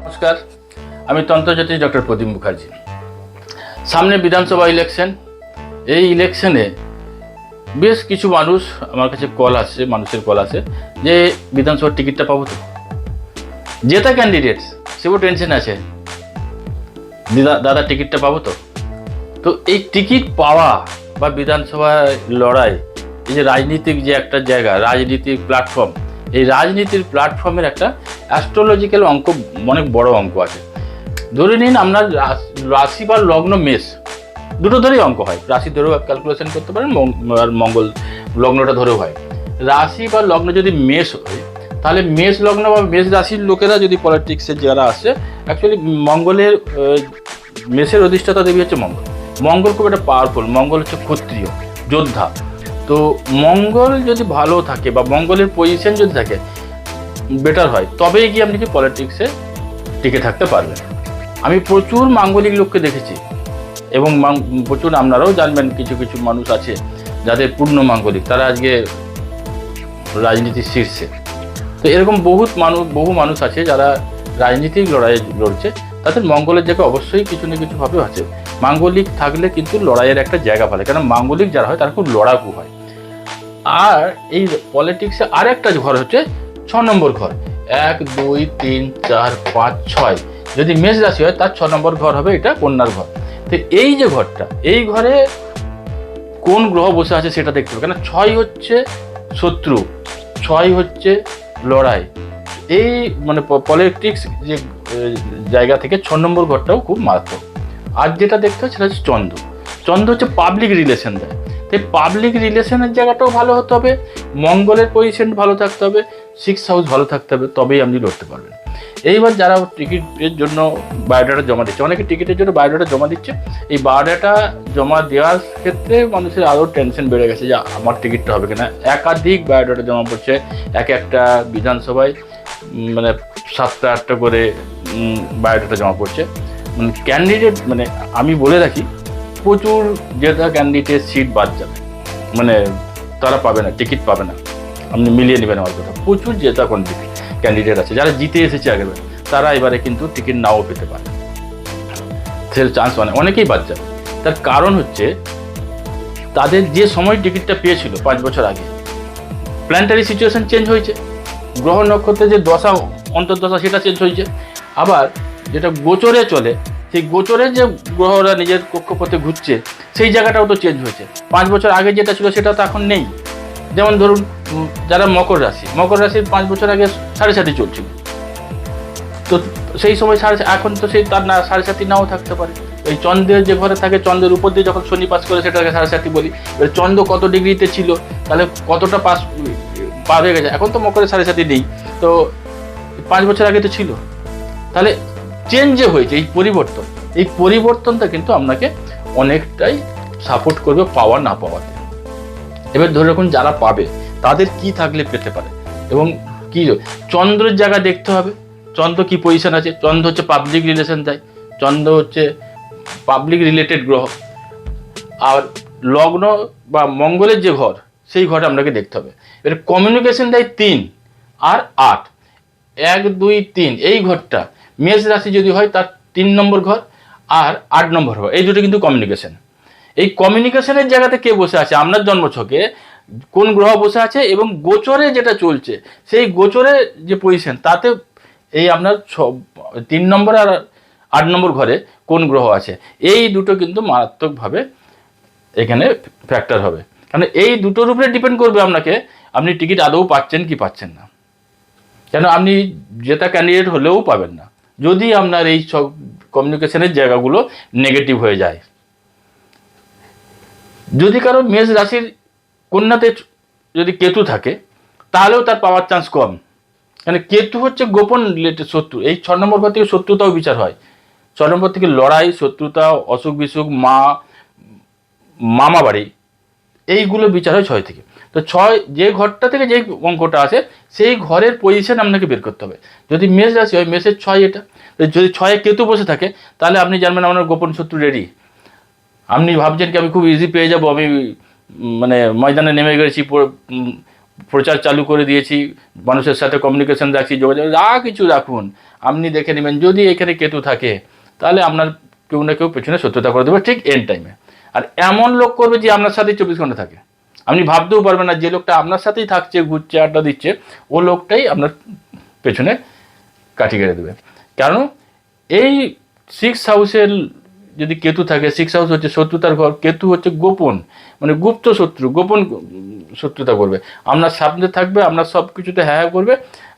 নমস্কার, আমি তন্ত্রজ্যোতিষ ডক্টর প্রদীপ মুখার্জি। সামনে বিধানসভা ইলেকশন। এই ইলেকশনে বেশ কিছু মানুষ আমার কাছে মানুষের কল আসে যে বিধানসভার টিকিটটা পাবো তো। জেতা ক্যান্ডিডেট সেও টেনশন আছে, দাদা টিকিটটা পাবো তো। তো এই টিকিট পাওয়া বা বিধানসভায় লড়াই, এই যে রাজনীতিক যে একটা জায়গা, রাজনীতির প্ল্যাটফর্ম, এই রাজনীতির প্ল্যাটফর্মের একটা অ্যাস্ট্রোলজিক্যাল অঙ্ক, অনেক বড় অঙ্ক আছে। ধরে নিন আপনার রাশি বা লগ্ন মেষ, দুটো ধরেই অঙ্ক হয়। রাশি ধরেও ক্যালকুলেশন করতে পারেন, আর মঙ্গল লগ্নটা ধরেও হয়। রাশি বা লগ্ন যদি মেষ হয়, তাহলে মেষ লগ্ন বা মেষ রাশির লোকেরা যদি পলিটিক্সে যারা আসে, অ্যাকচুয়ালি মঙ্গলের মেষের অধিষ্ঠাতা দেবী হচ্ছে মঙ্গল। মঙ্গল খুব একটা পাওয়ারফুল। মঙ্গল হচ্ছে ক্ষত্রিয় যোদ্ধা। তো মঙ্গল যদি ভালো থাকে বা মঙ্গলের পজিশন যদি থাকে বেটার হয়, তবেই গিয়ে আপনি কি পলিটিক্সে টিকে থাকতে পারবেন। আমি প্রচুর মাঙ্গলিক লোককে দেখেছি, এবং প্রচুর আপনারাও জানবেন কিছু কিছু মানুষ আছে যাদের পূর্ণ মাঙ্গলিক, তারা আজকে রাজনীতির শীর্ষে। তো এরকম বহু মানুষ আছে যারা রাজনীতিক লড়াই লড়ছে, তাদের মঙ্গলের জায়গা অবশ্যই কিছু না কিছুভাবে আছে। মাঙ্গলিক থাকলে কিন্তু লড়াইয়ের একটা জায়গা ভালো, কারণ মাঙ্গলিক যারা হয় তারা খুব লড়াকু হয়। আর এই পলিটিক্সে আর একটা ঘর হচ্ছে 6 নম্বর ঘর। 1, 2, 3, 4, 5, 6 যদি মেষ রাশি হয়, তার 6 নম্বর ঘর হবে এটা কন্যার ঘর। তো এই যে ঘরটা, এই ঘরে কোন গ্রহ বসে আছে সেটা দেখতে হবে, কেন 6 হচ্ছে শত্রু, 6 হচ্ছে লড়াই। এই মানে পলিটিক্স যে জায়গা থেকে 6 নম্বর ঘরটাও খুব মারাত্মক। আর যেটা দেখতে হয় সেটা হচ্ছে চন্দ্র। চন্দ্র হচ্ছে পাবলিক রিলেশন দেয়। তাই পাবলিক রিলেশনের জায়গাটাও ভালো হতে হবে, মঙ্গলের পজিশন ভালো থাকতে হবে, 6th হাউস ভালো থাকতে হবে, তবেই আপনি লড়তে পারবেন। এইবার যারা টিকিটের জন্য বায়োডাটা জমা দিচ্ছে, অনেকে টিকিটের জন্য বায়োডাটা জমা দিচ্ছে, এই বায়োডাটা জমা দেওয়ার ক্ষেত্রে মানুষের আরও টেনশন বেড়ে গেছে যে আমার টিকিটটা হবে কিনা। একাধিক বায়োডাটা জমা পড়ছে, একটা বিধানসভায় মানে 7টা 8টা করে বায়োডাটা জমা পড়ছে। মানে ক্যান্ডিডেট, মানে আমি বলে রাখি, প্রচুর জেতা ক্যান্ডিডেট সিট বাদ যাবে, মানে তারা পাবে না, টিকিট পাবে না। আপনি মিলিয়ে নেবেন আমার কথা। প্রচুর জেতা ক্যান্ডিডেট আছে যারা জিতে এসেছে আগেবার, তারা এবারে কিন্তু টিকিট নাও পেতে পারে, সে চান্স অনেকেই বাদ যাবে। তার কারণ হচ্ছে তাদের যে সময় টিকিটটা পেয়েছিল 5 বছর আগে, প্ল্যানেটারি সিচুয়েশন চেঞ্জ হয়েছে, গ্রহ নক্ষত্রের যে দশা অন্তর্দশা সেটা চেঞ্জ হয়েছে। আবার যেটা গোচরে চলে, সেই গোচরে যে গ্রহরা নিজের কক্ষপথে ঘুরছে, সেই জায়গাটাও তো চেঞ্জ হয়েছে। 5 বছর আগে যেটা ছিল সেটা তো এখন নেই। যেমন ধরুন যারা মকর রাশির 5 বছর আগে 7.5 চলছিল, তো সেই সময় এখন তো সেই তার না 7.5 নাও থাকতে পারে। এই চন্দ্রের যে ঘরে থাকে, চন্দ্রের উপর দিয়ে যখন শনি পাস করে সেটাকে 7.5 বলি। এবার চন্দ্র কত ডিগ্রিতে ছিল, তাহলে কতটা পার হয়ে গেছে, এখন তো মকরের 7.5 নেই, তো 5 বছর আগে তো ছিল। তাহলে চেঞ্জ যে হয়েছে, এই পরিবর্তনটা কিন্তু আপনাকে অনেকটাই সাপোর্ট করবে পাওয়া না পাওয়াতে। এবার ধরে রাখুন যারা পাবে তাদের কি থাকলে পেতে পারে, এবং কি চন্দ্রের জায়গা দেখতে হবে, চন্দ্র কি পজিশন আছে। চন্দ্র হচ্ছে পাবলিক রিলেশন দেয়, চন্দ্র হচ্ছে পাবলিক রিলেটেড গ্রহ। আর লগ্ন বা মঙ্গলের যে ঘর, সেই ঘরটা আপনাকে দেখতে হবে। এবার কমিউনিকেশন দেয় 3 আর 8, 1, 2, 3 এই ঘরটা মেষ রাশি যদি হয় তার 3 নম্বর ঘর আর 8 নম্বর ঘর, এই দুটো কিন্তু কমিউনিকেশন। এই কমিউনিকেশনের জায়গাতে কে বসে আছে, আপনার জন্মছকে কোন গ্রহ বসে আছে, এবং গোচরে যেটা চলছে সেই গোচরে যে পজিশন, তাতে এই আপনার 3 নম্বর আর 8 নম্বর ঘরে কোন গ্রহ আছে, এই দুটো কিন্তু মারাত্মকভাবে এখানে ফ্যাক্টর হবে। কারণ এই দুটোর উপরে ডিপেন্ড করবে আপনি টিকিট আদৌ পাচ্ছেন কি পাচ্ছেন না। কেন আপনি জেতা ক্যান্ডিডেট হলেও পাবেন না যদি আপনার এই সব কমিউনিকেশনের জায়গাগুলো নেগেটিভ হয়ে যায়। যদি কারো মেষ রাশির কন্যাতে যদি কেতু থাকে, তাহলেও তার পাওয়ার চান্স কম, কারণ কেতু হচ্ছে গোপন রিলেটেড শত্রু। এই 6 নম্বর ঘর থেকে শত্রুতাও বিচার হয়, 6 নম্বর থেকে লড়াই, শত্রুতা, অসুখ বিসুখ, মামা বাড়ি, এইগুলো বিচার হয় 6 থেকে। তো 6 যে ঘরটা থেকে যে অঙ্কটা আছে, সেই ঘরের পজিশন আপনাকে বের করতে হবে। যদি মেষ রাশি হয়, মেষের 6 এটা, যদি 6-এ কেতু বসে থাকে, তাহলে আপনি জানবেন আপনার গোপন শত্রু রেডি। আপনি ভাবছেন কি আমি খুব ইজি পেয়ে যাব, আমি মানে ময়দানে নেমে গেছি, প্রচার চালু করে দিয়েছি, মানুষের সাথে কমিউনিকেশন রাখছি, যোগাযোগ যা কিছু রাখুন, আপনি দেখে নেবেন যদি এখানে কেতু থাকে তাহলে আপনার কেউ না কেউ পেছনে শত্রুতা করে দেবে ঠিক এন্ড টাইমে। আর এমন লোক করবে যে আপনার সাথেই 24 ঘন্টা থাকে, আপনি ভাবতেও পারবেন না যে লোকটা আপনার সাথেই থাকছে, ঘুরছে, আড্ডা দিচ্ছে, ও লোকটাই আপনার পেছনে কাঠি কেড়ে দেবে। কারণ এই 6 হাউসের যদি কেতু থাকে, 6 হাউস হচ্ছে শত্রুতার ঘর, কেতু হচ্ছে গোপন, মানে গুপ্ত শত্রু, গোপন শত্রুতা করবে, আপনার সামনে থাকবে, আপনার সব কিছুতে হ্যাঁ করবে,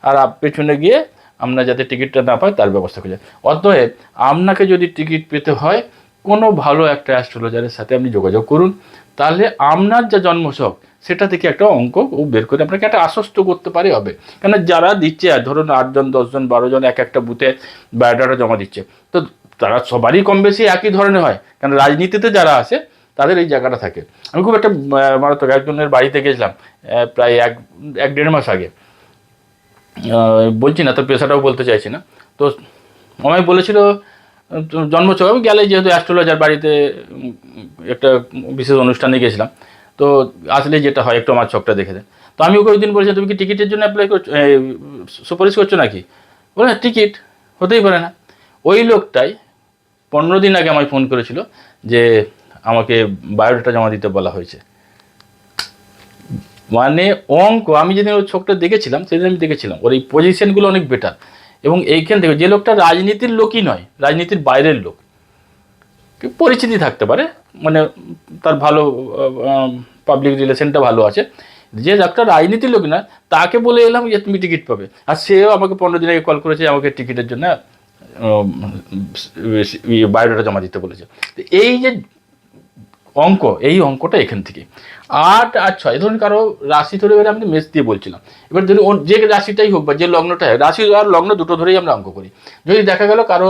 আর পেছনে গিয়ে আপনার যাতে টিকিটটা না পায় তার ব্যবস্থা করছে। অতএব আপনাকে যদি টিকিট পেতে হয় কোনো ভালো একটা অ্যাস্ট্রোলজারের সাথে আপনি যোগাযোগ করুন, তাহলে আপনার যা জন্মছক সেটা থেকে একটা অঙ্ক ও বের করে আপনাকে একটা আশ্বস্ত করতে পারে হবে। কেন যারা দিচ্ছে, ধরুন 8 জন 10 জন 12 জন এক একটা বুথে বায়োডাটা জমা দিচ্ছে, তো তারা সবারই কম বেশি একই ধরনের হয়, কারণ রাজনীতিতে যারা আছে তাদের এই জায়গাটা থাকে। আমি খুব একটা মারাত্মক একজনের বাড়িতে গেছিলাম প্রায় এক দেড় মাস আগে, বলছি না তোর পেশাটাও বলতে চাইছি না, তো আমায় বলেছিল জন্মছক, আমি গেলে যেহেতু অ্যাস্ট্রোলজার বাড়িতে একটা বিশেষ অনুষ্ঠানে গেছিলাম, তো আসলে যেটা হয় একটু আমার ছকটা দেখে দেন। তো আমি ওকে ওই দিন বলেছি তুমি কি টিকিটের জন্য অ্যাপ্লাই করছো, সুপারিশ করছো নাকি? বলে না, টিকিট হতেই পারে না। ওই লোকটাই 15 দিন আগে আমায় ফোন করেছিল যে আমাকে বায়োডাটা জমা দিতে বলা হয়েছে। মানে অঙ্ক, আমি যেদিন ওই ছকটা দেখেছিলাম সেদিন আমি দেখেছিলাম ওর এই পজিশনগুলো অনেক বেটার। এবং এইখান থেকে যে লোকটা রাজনীতির লোকই নয়, রাজনীতির বাইরের লোক, পরিচিতি থাকতে পারে, মানে তার ভালো পাবলিক রিলেশনটা ভালো আছে, যে একটা রাজনীতির লোক না তাকে বলে এলাম যে তুমি টিকিট পাবে, আর সেও আমাকে 15 দিন আগে কল করেছে আমাকে টিকিটের জন্য বায়োডাটা জমা দিতে বলেছে। এই যে অঙ্ক, এই অঙ্কটা এখান থেকে 8 আর 6 ধরুন কারো রাশি ধরে এবার আমি মেষ দিয়ে বলছিলাম, এবার ধরুন ওর যে রাশিটাই হোক বা যে লগ্নটা হয়, রাশি আর লগ্ন দুটো ধরেই আমরা অঙ্ক করি। যদি দেখা গেল কারো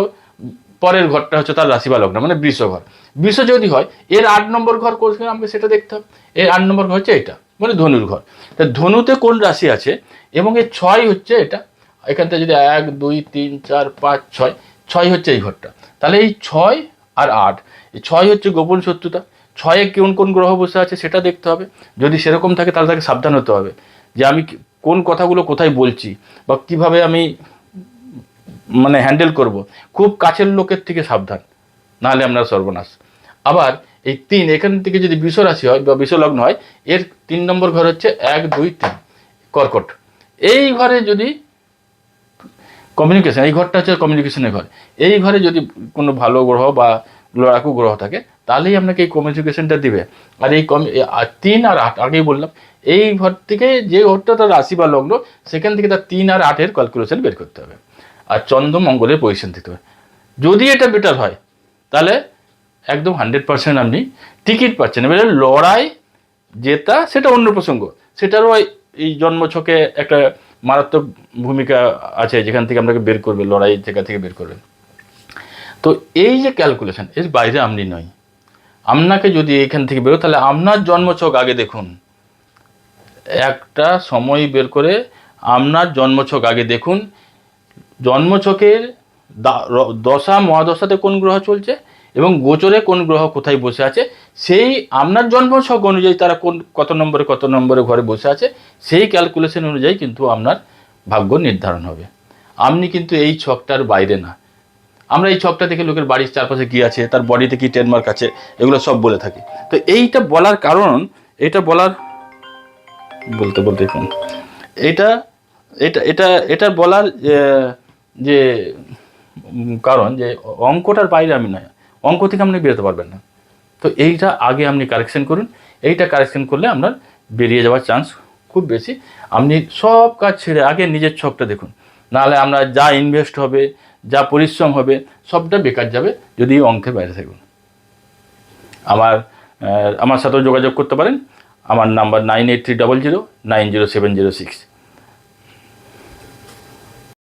পরের ঘরটা হচ্ছে তার রাশি বা লগ্ন, মানে বৃষ ঘর, বৃষ যদি হয় এর 8 নম্বর ঘর কোনখানে আমাকে সেটা দেখতে হবে। এর 8 নম্বর ঘর হচ্ছে এটা, মানে ধনুর ঘর। তা ধনুতে কোন রাশি আছে এবং এর 6 হচ্ছে এটা, এখান থেকে যদি 1 2 3 4 5 6, 6 হচ্ছে এই ঘরটা, তাহলে এই 6 আর 8, এই 6 হচ্ছে গোপন শত্রুতা। 6-এ কোন কোন গ্রহ বসে আছে সেটা দেখতে হবে, যদি সেরকম থাকে তাহলে তাকে সাবধান হতে হবে যে আমি কোন কথাগুলো কোথায় বলছি বা কিভাবে আমি মানে হ্যান্ডেল করব। খুব কাছের লোকের থেকে সাবধান, নাহলে আপনার সর্বনাশ। আবার এই 3 এখান থেকে যদি বৃষ রাশি হয় বা বৃষ লগ্ন হয়, এর 3 নম্বর ঘর হচ্ছে 1 2 3 কর্কট। এই ঘরে যদি কমিউনিকেশন, এই ঘরটা হচ্ছে কমিউনিকেশনের ঘর, এই ঘরে যদি কোনো ভালো গ্রহ বা লড়াকু গ্রহ থাকে তাহলেই আপনাকে এই কমিউনিকেশনটা দিবে। আর এই 3 আর 8 আগেই বললাম, এই ঘর থেকে যে ঘরটা তার রাশি বা লগ্ন সেখান থেকে তার 3 আর 8-এর ক্যালকুলেশন বের করতে হবে, আর চন্দ্র মঙ্গলের পজিশন দিতে হবে। যদি এটা বেটার হয় তাহলে একদম 100% আপনি টিকিট পাচ্ছেন। এবারে লড়াই জেতা সেটা অন্য প্রসঙ্গ, সেটারও এই জন্মছকে একটা মারাত্মক ভূমিকা আছে যেখান থেকে আপনাকে বের করবে, লড়াই জায়গা থেকে বের করবে। তো এই যে ক্যালকুলেশন, এর বাইরে আপনি নয়। আপনাকে যদি এখান থেকে বেরো তাহলে আপনার জন্মছক আগে দেখুন, একটা সময় বের করে আপনার জন্মছক আগে দেখুন, জন্মছকের দশা মহাদশাতে কোন গ্রহ চলছে এবং গোচরে কোন গ্রহ কোথায় বসে আছে, সেই আপনার জন্মছক অনুযায়ী তারা কত নম্বরে ঘরে বসে আছে, সেই ক্যালকুলেশন অনুযায়ী কিন্তু আপনার ভাগ্য নির্ধারণ হবে। আপনি কিন্তু এই ছকটার বাইরে না। আমরা এই ছকটা দেখে লোকের বাড়ির চারপাশে কী আছে, তার বডিতে কী ট্রেডমার্ক আছে, এগুলো সব বলে থাকি। তো এইটা বলার কারণ, এটা বলার বলতে এটা এটা এটা এটা বলার যে কারণ যে অঙ্কটার বাইরে আমি নয়, অঙ্ক থেকে আপনি বেরোতে পারবেন না। তো এইটা আগে আপনি কারেকশন করুন, এইটা কারেকশন করলে আপনার বেরিয়ে যাওয়ার চান্স খুব বেশি। আপনি সব কাজ ছেড়ে আগে নিজের ছকটা দেখুন, নাহলে আমরা যা ইনভেস্ট হবে, যা পরিশ্রম হবে সবটা বেকার যাবে যদি অঙ্কের বাইরে থাকুন। আমার সাথেও যোগাযোগ করতে পারেন। আমার নাম্বার 9830090706।